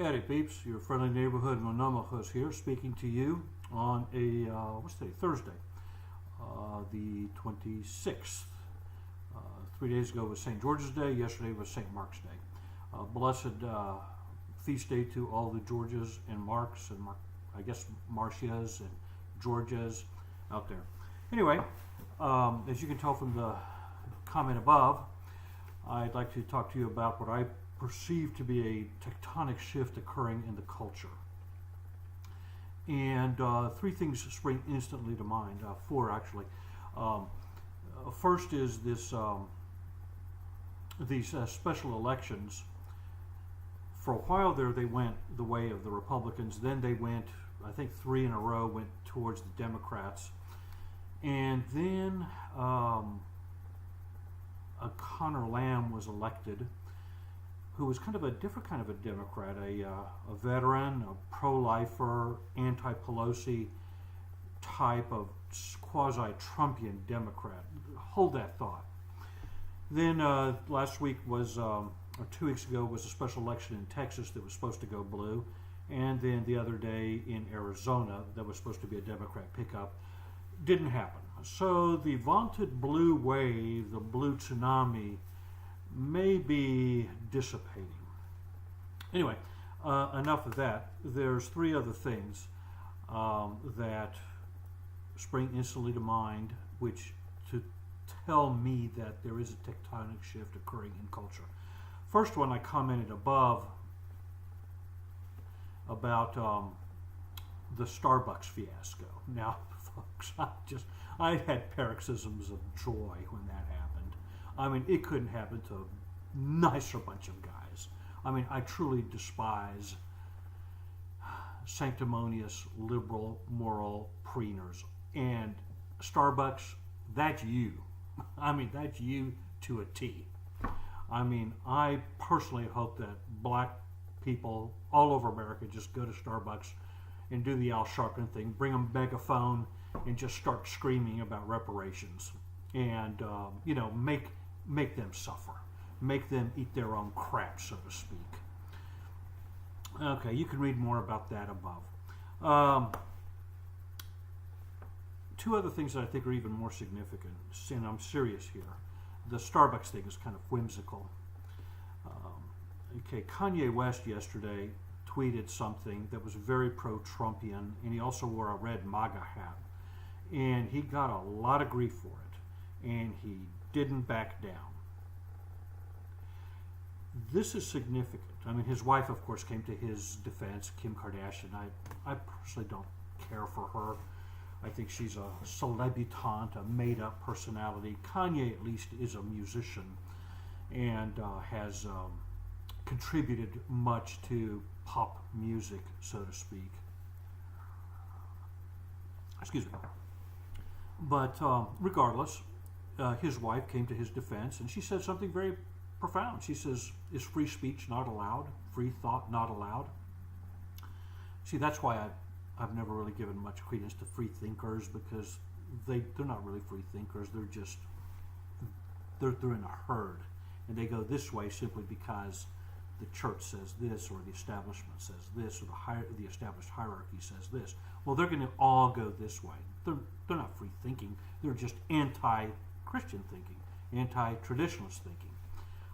Howdy peeps, your friendly neighborhood Nonamachos here, speaking to you on what's today? Thursday, the 26th. 3 days ago was St. George's Day, yesterday was St. Mark's Day. Blessed feast day to all the Georges and Marks and I guess Marcias and Georgias out there. Anyway, as you can tell from the comment above, I'd like to talk to you about what I perceived to be a tectonic shift occurring in the culture. And three things spring instantly to mind, four actually. First is this these special elections. For a while there, they went the way of the Republicans. Then they went, I think, three in a row went towards the Democrats. And then Connor Lamb was elected, who was kind of a different kind of a Democrat, a veteran, a pro-lifer, anti-Pelosi type of quasi-Trumpian Democrat. Hold that thought. Then last week was, or 2 weeks ago, was a special election in Texas that was supposed to go blue. And then the other day in Arizona, that was supposed to be a Democrat pickup. Didn't happen. So the vaunted blue wave, the blue tsunami, may be dissipating. Anyway, enough of that. There's three other things that spring instantly to mind, which to tell me that there is a tectonic shift occurring in culture. First one, I commented above about the Starbucks fiasco. Now, folks, I had paroxysms of joy when that happened. I mean, it couldn't happen to a nicer bunch of guys. I mean, I truly despise sanctimonious, liberal, moral preeners. And Starbucks, that's you. I mean, that's you to a T. I mean, I personally hope that black people all over America just go to Starbucks and do the Al Sharpton thing, bring them a megaphone and just start screaming about reparations. And, make them suffer. Make them eat their own crap, so to speak. Okay, you can read more about that above. Two other things that I think are even more significant, and I'm serious here. The Starbucks thing is kind of whimsical. Kanye West yesterday tweeted something that was very pro-Trumpian, and he also wore a red MAGA hat. And he got a lot of grief for it, and he didn't back down. This is significant. I mean, his wife, of course, came to his defense, Kim Kardashian. I personally don't care for her. I think she's a celebutante, a made-up personality. Kanye, at least, is a musician and has contributed much to pop music, so to speak. Excuse me. But regardless, his wife came to his defense, and she said something very profound. She says, is free speech not allowed? Free thought not allowed? See, that's why I've never really given much credence to free thinkers, because they're not really free thinkers. They're just, they're in a herd. And they go this way simply because the church says this, or the establishment says this, or the established hierarchy says this. Well, they're going to all go this way. They're not free thinking. They're just anti-Christian thinking, anti-traditionalist thinking.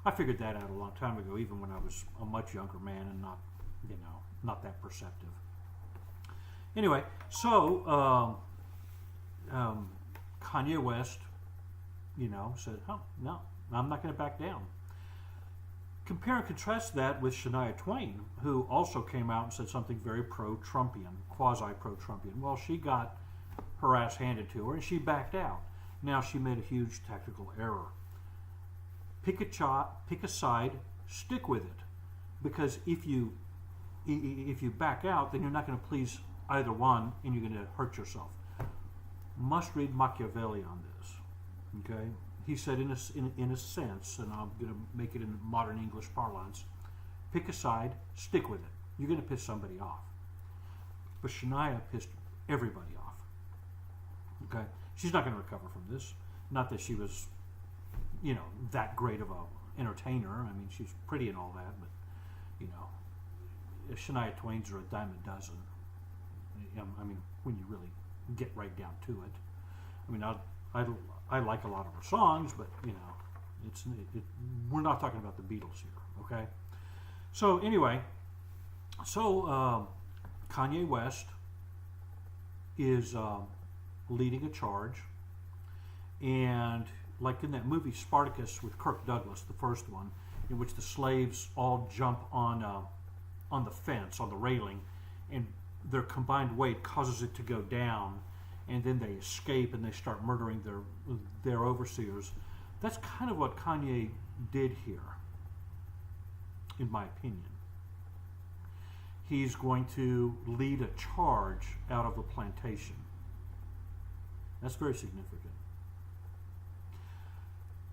I figured that out a long time ago, even when I was a much younger man and not that perceptive. Anyway, so Kanye West, said, "Oh no, I'm not going to back down." Compare and contrast that with Shania Twain, who also came out and said something very pro-Trumpian, quasi-pro-Trumpian. Well, she got her ass handed to her, and she backed out. Now she made a huge tactical error. Pick a side, stick with it, because if you back out, then you're not going to please either one, and you're going to hurt yourself. Must read Machiavelli on this. Okay, he said in a sense, and I'm going to make it in modern English parlance: pick a side, stick with it. You're going to piss somebody off. But Shania pissed everybody off. Okay, she's not going to recover from this. Not that she was, that great of a entertainer. I mean, she's pretty and all that, but Shania Twain's are a dime a dozen. I mean, when you really get right down to it. I mean, I like a lot of her songs, but you know, we're not talking about the Beatles here, okay? So anyway, Kanye West is leading a charge, and like in that movie Spartacus with Kirk Douglas, the first one, in which the slaves all jump on the fence, on the railing, and their combined weight causes it to go down, and then they escape and they start murdering their overseers. That's kind of what Kanye did here, in my opinion. He's going to lead a charge out of the plantation. That's very significant.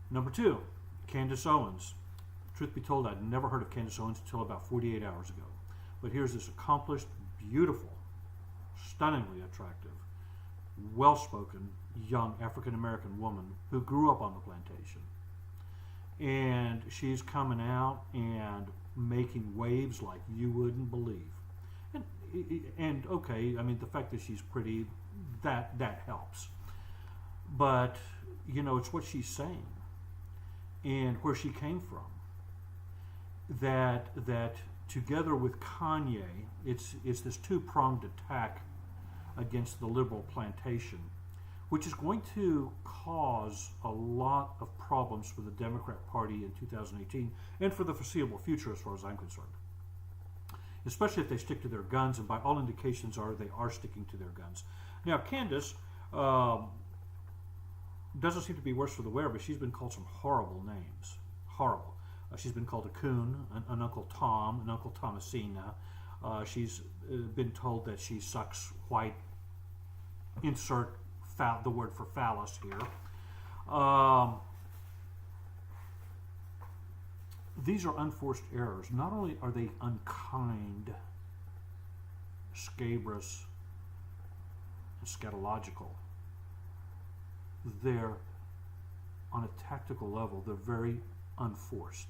Number 2, Candace Owens. Truth be told, I'd never heard of Candace Owens until about 48 hours ago. But here's this accomplished, beautiful, stunningly attractive, well-spoken, young African-American woman who grew up on the plantation. And she's coming out and making waves like you wouldn't believe. And okay, I mean, the fact that she's pretty, that helps. But, you know, it's what she's saying and where she came from. That together with Kanye, it's this two-pronged attack against the liberal plantation, which is going to cause a lot of problems for the Democrat Party in 2018 and for the foreseeable future, as far as I'm concerned. Especially if they stick to their guns, and by all indications they are sticking to their guns. Now, Candace doesn't seem to be worse for the wear, but she's been called some horrible names. Horrible. She's been called a coon, an Uncle Tom, an Uncle Thomasina. She's been told that she sucks white. Insert the word for phallus here. These are unforced errors. Not only are they unkind, scabrous, and scatological, they're, on a tactical level, they're very unforced.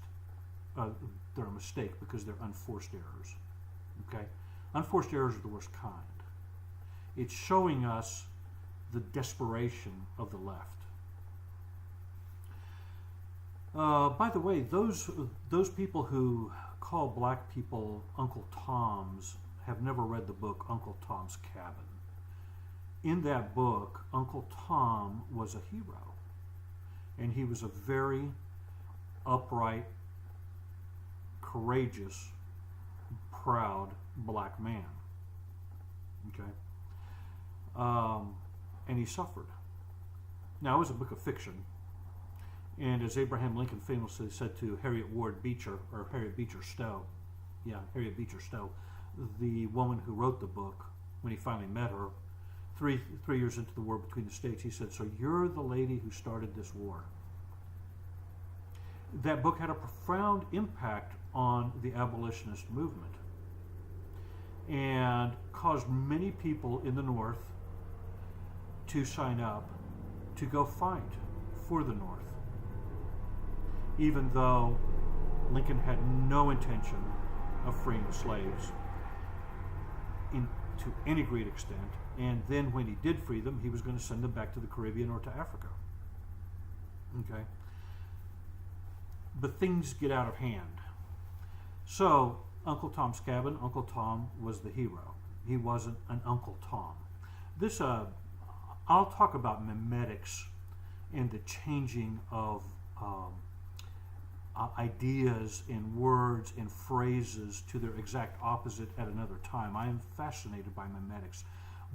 They're a mistake because they're unforced errors. Okay? Unforced errors are the worst kind. It's showing us the desperation of the left. By the way, those people who call black people Uncle Toms have never read the book Uncle Tom's Cabin. In that book, Uncle Tom was a hero, and he was a very upright, courageous, proud black man. Okay? And he suffered. Now, it was a book of fiction. And as Abraham Lincoln famously said to Harriet Ward Beecher, or Harriet Beecher Stowe, Harriet Beecher Stowe, the woman who wrote the book, when he finally met her, three years into the war between the states, he said, "So you're the lady who started this war." That book had a profound impact on the abolitionist movement and caused many people in the North to sign up to go fight for the North, even though Lincoln had no intention of freeing the slaves to any great extent, and then when he did free them, he was going to send them back to the Caribbean or to Africa. Okay? But things get out of hand. So, Uncle Tom's Cabin, Uncle Tom was the hero. He wasn't an Uncle Tom. I'll talk about memetics and the changing of ideas and words and phrases to their exact opposite at another time. I am fascinated by memetics.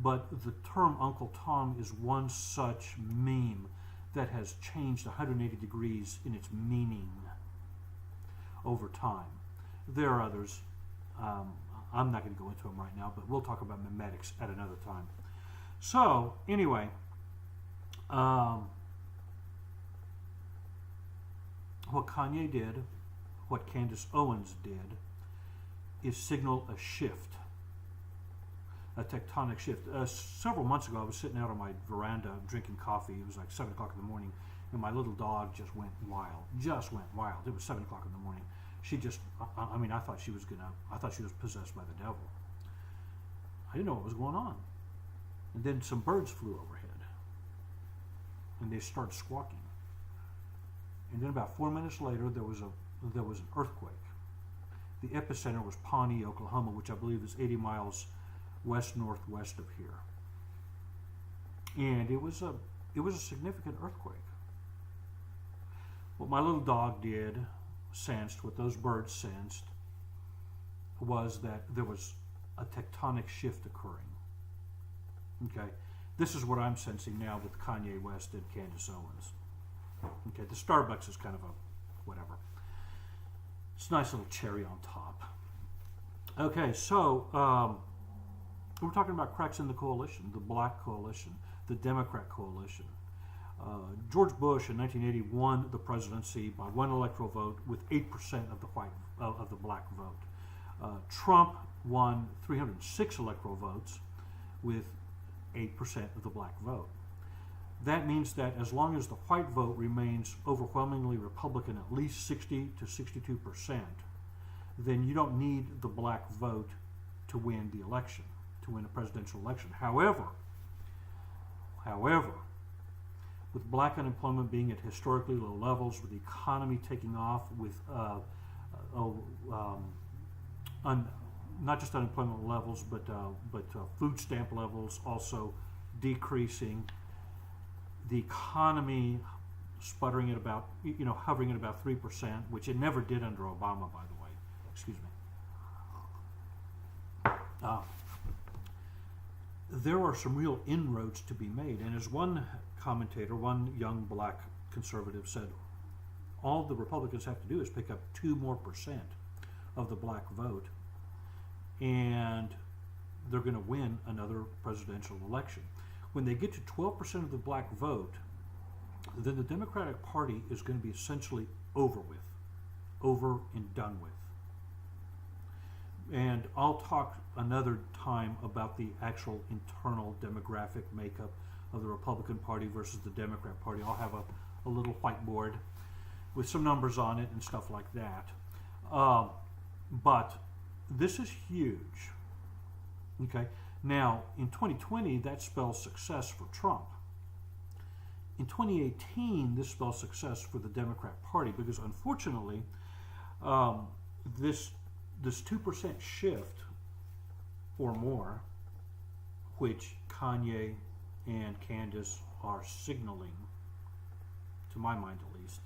But the term Uncle Tom is one such meme that has changed 180 degrees in its meaning over time. There are others. I'm not going to go into them right now, but we'll talk about memetics at another time. So, anyway, what Kanye did, what Candace Owens did, is signal a shift, a tectonic shift. Several months ago, I was sitting out on my veranda drinking coffee. It was like 7 o'clock in the morning, and my little dog just went wild. It was 7 o'clock in the morning. She just, I mean, I thought she was possessed by the devil. I didn't know what was going on. And then some birds flew overhead, and they started squawking. And then about 4 minutes later, there was an earthquake. The epicenter was Pawnee, Oklahoma, which I believe is 80 miles west-northwest of here. And it was a significant earthquake. What my little dog sensed, what those birds sensed, was that there was a tectonic shift occurring. Okay, this is what I'm sensing now with Kanye West and Candace Owens. Okay, the Starbucks is kind of a whatever. It's a nice little cherry on top. Okay, so we're talking about cracks in the coalition, the Black Coalition, the Democrat coalition. George Bush in 1980 won the presidency by one electoral vote with 8% of the black vote. Trump won 306 electoral votes with 8% of the black vote. That means that as long as the white vote remains overwhelmingly Republican, at least 60 to 62%, then you don't need the black vote to win the election, to win a presidential election. However, with black unemployment being at historically low levels, with the economy taking off, with not just unemployment levels, but food stamp levels also decreasing, the economy sputtering at about, hovering at about 3%, which it never did under Obama, by the way. Excuse me. There are some real inroads to be made, and as one commentator, one young black conservative said, all the Republicans have to do is pick up 2% more of the black vote, and they're going to win another presidential election. When they get to 12% of the black vote, then the Democratic Party is going to be essentially over and done with. And I'll talk another time about the actual internal demographic makeup of the Republican Party versus the Democrat Party. I'll have a little whiteboard with some numbers on it and stuff like that. But this is huge. Okay. Now, in 2020, that spells success for Trump. In 2018, this spells success for the Democrat Party because, unfortunately, this 2% shift or more, which Kanye and Candace are signaling, to my mind at least,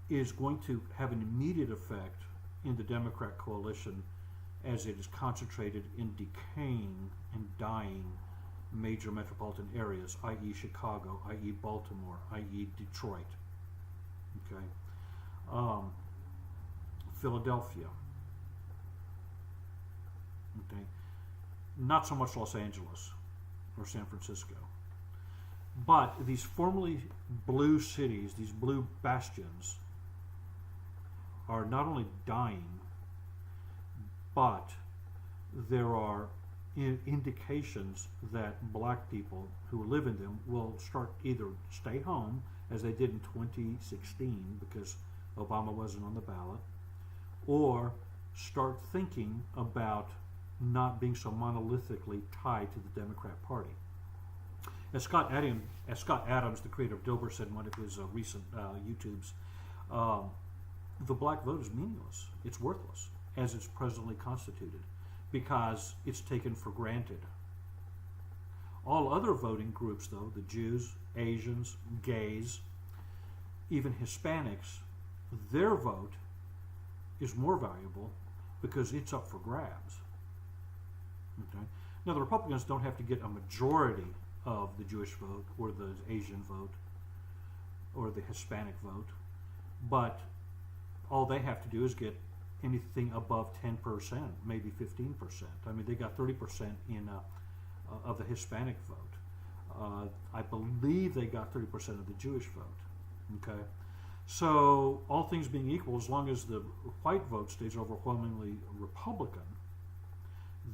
is going to have an immediate effect in the Democrat coalition as it is concentrated in decaying and dying major metropolitan areas, i.e. Chicago, i.e. Baltimore, i.e. Detroit, okay, Philadelphia, okay, not so much Los Angeles or San Francisco, but these formerly blue cities, these blue bastions, are not only dying, but there are indications that black people who live in them will start either stay home, as they did in 2016 because Obama wasn't on the ballot, or start thinking about not being so monolithically tied to the Democrat Party. As Scott Adams, the creator of Dilbert, said in one of his recent YouTubes, the black vote is meaningless. It's worthless as it's presently constituted because it's taken for granted. All other voting groups, though, the Jews, Asians, gays, even Hispanics, their vote is more valuable because it's up for grabs. Okay? Now, the Republicans don't have to get a majority of the Jewish vote or the Asian vote or the Hispanic vote, but all they have to do is get anything above 10%, maybe 15%. I mean, they got 30% of the Hispanic vote. I believe they got 30% of the Jewish vote. Okay, so all things being equal, as long as the white vote stays overwhelmingly Republican,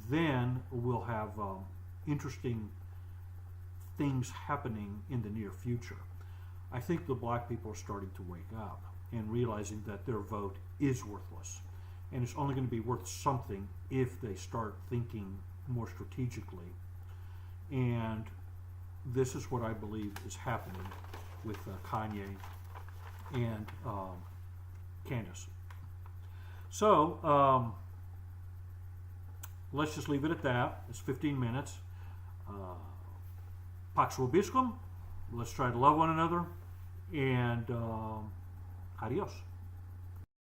then we'll have interesting things happening in the near future. I think the black people are starting to wake up. and realizing that their vote is worthless. And it's only going to be worth something if they start thinking more strategically. And this is what I believe is happening with Kanye and Candace. So let's just leave it at that. It's 15 minutes. Pax vobiscum. Let's try to love one another. And adios.